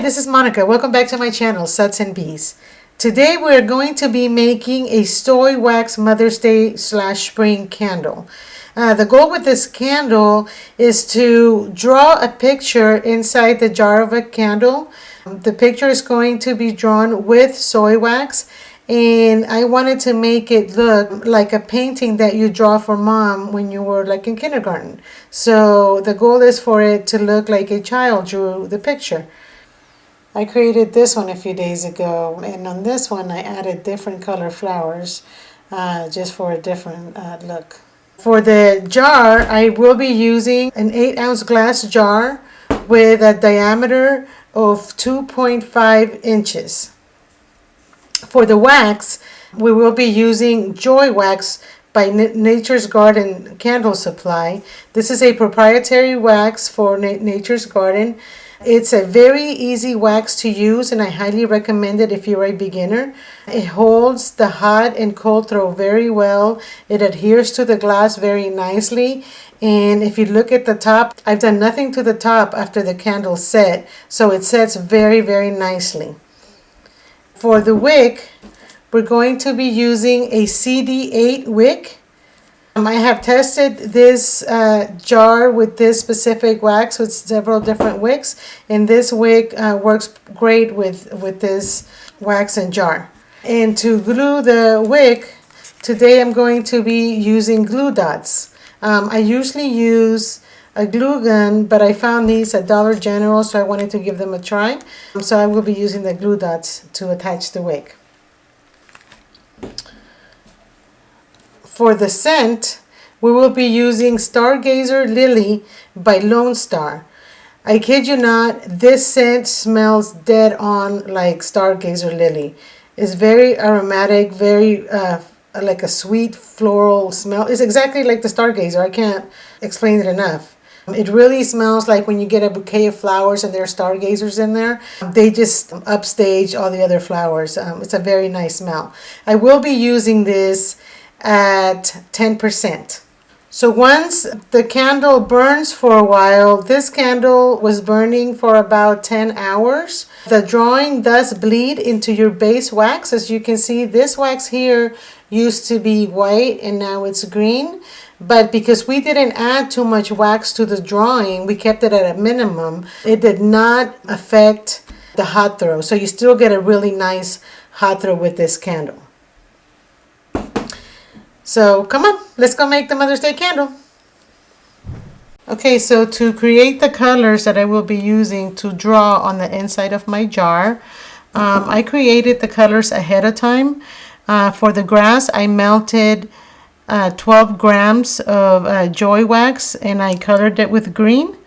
this is Monica. Welcome back to my channel, Suds and Bees. Today we're going to be making a soy wax Mother's Day / spring candle. The goal with this candle is to draw a picture inside the jar of a candle. The picture is going to be drawn with soy wax, and I wanted to make it look like a painting that you draw for mom when you were like in kindergarten. So the goal is for it to look like a child drew the picture. I created this one a few days ago, and on this one I added different color flowers just for a different look. For the jar, I will be using an 8-ounce glass jar with a diameter of 2.5 inches. For the wax, we will be using Joy Wax by Nature's Garden Candle Supply. This is a proprietary wax for Nature's Garden. It's a very easy wax to use, and I highly recommend it if you're a beginner. It holds the hot and cold throw very well. It adheres to the glass very nicely. And if you look at the top, I've done nothing to the top after the candle set, so it sets very, very nicely. For the wick, we're going to be using a CD8 wick. I have tested this jar with this specific wax with several different wicks, and this wick works great with this wax and jar. And to glue the wick, today I'm going to be using glue dots. I usually use a glue gun, but I found these at Dollar General, so I wanted to give them a try. So I will be using the glue dots to attach the wick. For the scent, we will be using Stargazer Lily by Lone Star. I kid you not, this scent smells dead on like Stargazer Lily. It's very aromatic, very like a sweet floral smell. It's exactly like the Stargazer. I can't explain it enough. It really smells like when you get a bouquet of flowers and there are stargazers in there. They just upstage all the other flowers. It's a very nice smell. I will be using this at 10%. So once the candle burns for a while, this candle was burning for about 10 hours. The drawing does bleed into your base wax. As you can see, this wax here used to be white and now it's green. But because we didn't add too much wax to the drawing, we kept it at a minimum. It did not affect the hot throw. So you still get a really nice hot throw with this candle. So come on, let's go make the Mother's Day candle. Okay, so to create the colors that I will be using to draw on the inside of my jar, I created the colors ahead of time. For the grass, I melted 12 grams of Joy Wax and I colored it with green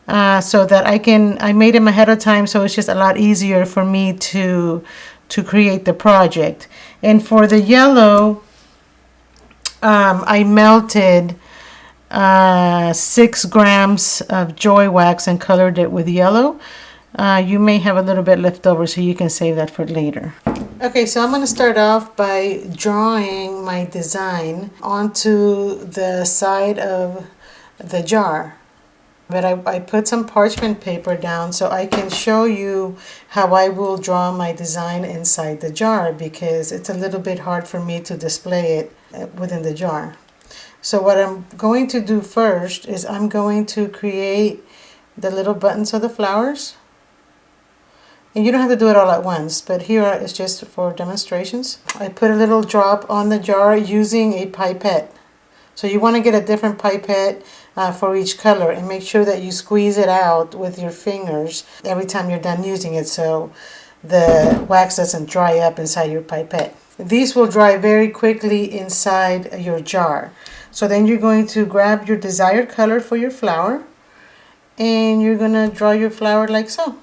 so that I made them ahead of time, so it's just a lot easier for me to create the project. And for the yellow, I melted 6 grams of Joy Wax and colored it with yellow. You may have a little bit left over, so you can save that for later. Okay, so I'm going to start off by drawing my design onto the side of the jar. But I put some parchment paper down so I can show you how I will draw my design inside the jar, because it's a little bit hard for me to display it within the jar. So what I'm going to do first is I'm going to create the little buttons of the flowers. And you don't have to do it all at once, but here is just for demonstrations. I put a little drop on the jar using a pipette. So you want to get a different pipette for each color, and make sure that you squeeze it out with your fingers every time you're done using it, so the wax doesn't dry up inside your pipette. These will dry very quickly inside your jar. So then you're going to grab your desired color for your flower, and you're going to draw your flower like so.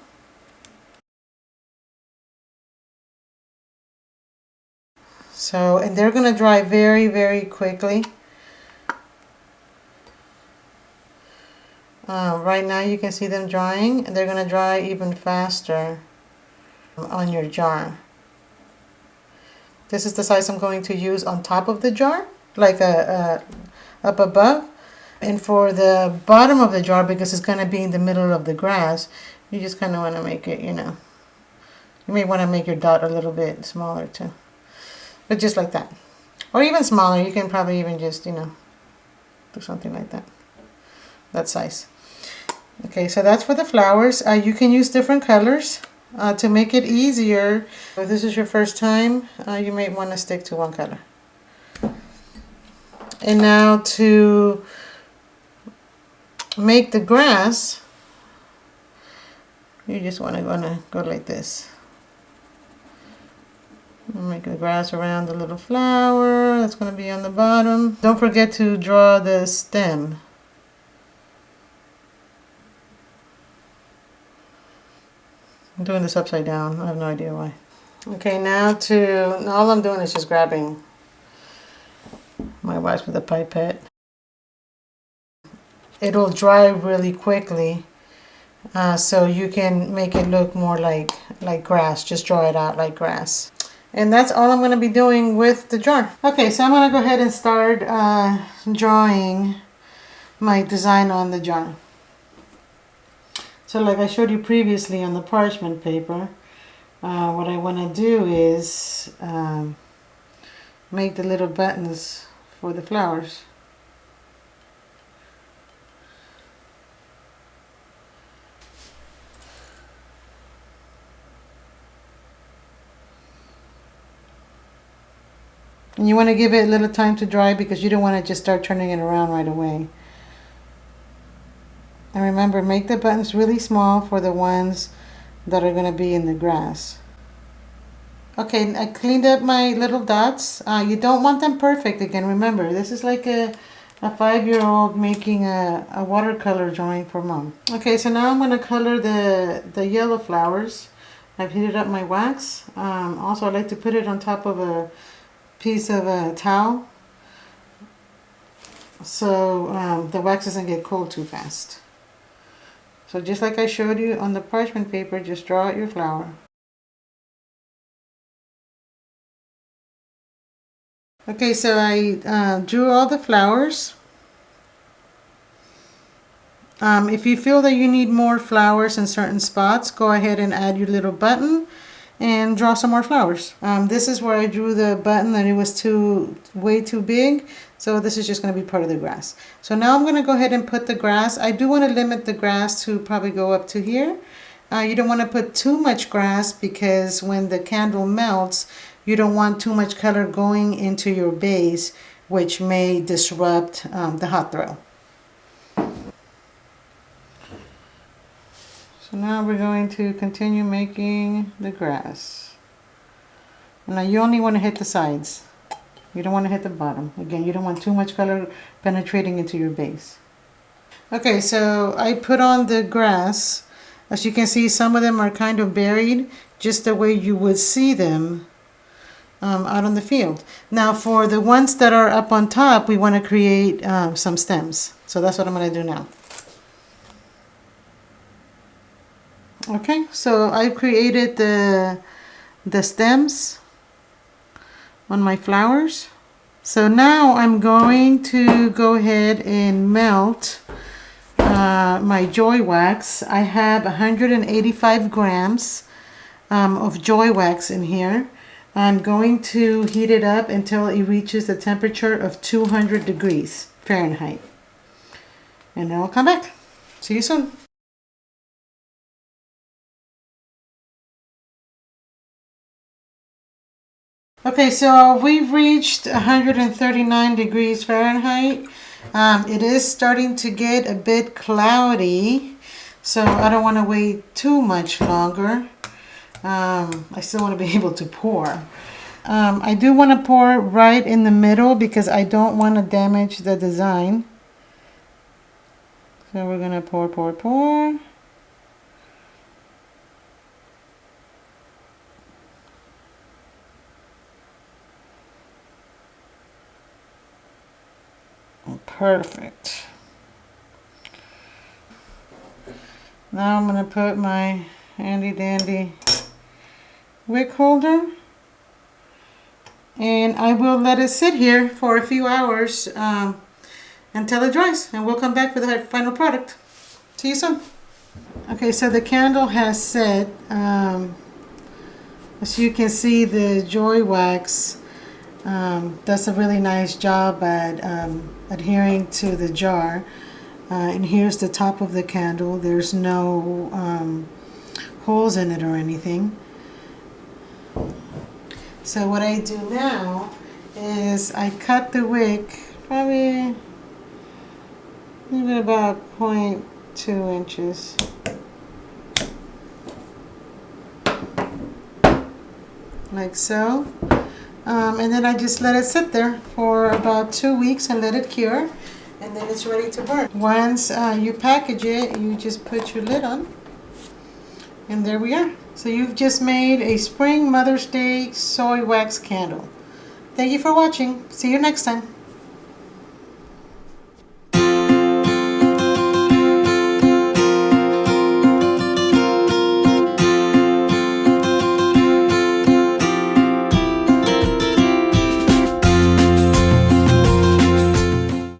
So, and they're going to dry very, very quickly. Right now you can see them drying, and they're going to dry even faster on your jar. This is the size I'm going to use on top of the jar, like up above. And for the bottom of the jar, because it's going to be in the middle of the grass, You just kind of want to make it, you know, you may want to make your dot a little bit smaller too. But just like that. Or even smaller. You can probably even just, you know, do something like that. That size. Okay, so that's for the flowers. You can use different colors to make it easier. If this is your first time, you may want to stick to one color. And now to make the grass, you just want to go like this. Make the grass around the little flower that's going to be on the bottom. Don't forget to draw the stem. I'm doing this upside down. I have no idea why. Okay, now all I'm doing is just grabbing my wax with a pipette. It'll dry really quickly, so you can make it look more like grass. Just draw it out like grass. And that's all I'm going to be doing with the jar. Okay, so I'm going to go ahead and start drawing my design on the jar. So like I showed you previously on the parchment paper, what I want to do is make the little buttons for the flowers. And you want to give it a little time to dry because you don't want to just start turning it around right away. And remember, make the buttons really small for the ones that are going to be in the grass. Okay, I cleaned up my little dots. You don't want them perfect again. Remember, this is like a 5-year-old making a watercolor drawing for mom. Okay, so now I'm going to color the yellow flowers. I've heated up my wax. Also, I like to put it on top of a piece of a towel so the wax doesn't get cold too fast. So just like I showed you on the parchment paper, just draw out your flower. Okay, so I drew all the flowers. If you feel that you need more flowers in certain spots, go ahead and add your little button and draw some more flowers. This is where I drew the button that it was way too big, so this is just going to be part of the grass. So now I'm going to go ahead and put the grass. I do want to limit the grass to probably go up to here. You don't want to put too much grass because when the candle melts, you don't want too much color going into your base, which may disrupt the hot throw. So now we're going to continue making the grass. Now you only want to hit the sides. You don't want to hit the bottom. Again, you don't want too much color penetrating into your base. Okay, so I put on the grass. As you can see, some of them are kind of buried, just the way you would see them out on the field. Now for the ones that are up on top, we want to create some stems. So that's what I'm going to do now. Okay, so I created the stems on my flowers. So now I'm going to go ahead and melt my Joy Wax. I have 185 grams of Joy Wax in here. I'm going to heat it up until it reaches the temperature of 200 degrees Fahrenheit. And then I'll come back. See you soon. Okay, so we've reached 139 degrees Fahrenheit. It is starting to get a bit cloudy, so I don't want to wait too much longer. I still want to be able to pour. I do want to pour right in the middle because I don't want to damage the design. So we're going to pour, pour, pour. Perfect. Now I'm going to put my handy dandy wick holder, and I will let it sit here for a few hours until it dries, and we'll come back for the final product. See you soon. Okay, so the candle has set. As you can see, the Joy Wax does a really nice job at adhering to the jar. And here's the top of the candle. There's no holes in it or anything. So what I do now is I cut the wick probably maybe about 0.2 inches. Like so. And then I just let it sit there for about 2 weeks and let it cure, and then it's ready to burn. Once you package it, you just put your lid on, and there we are. So you've just made a Spring Mother's Day soy wax candle. Thank you for watching. See you next time.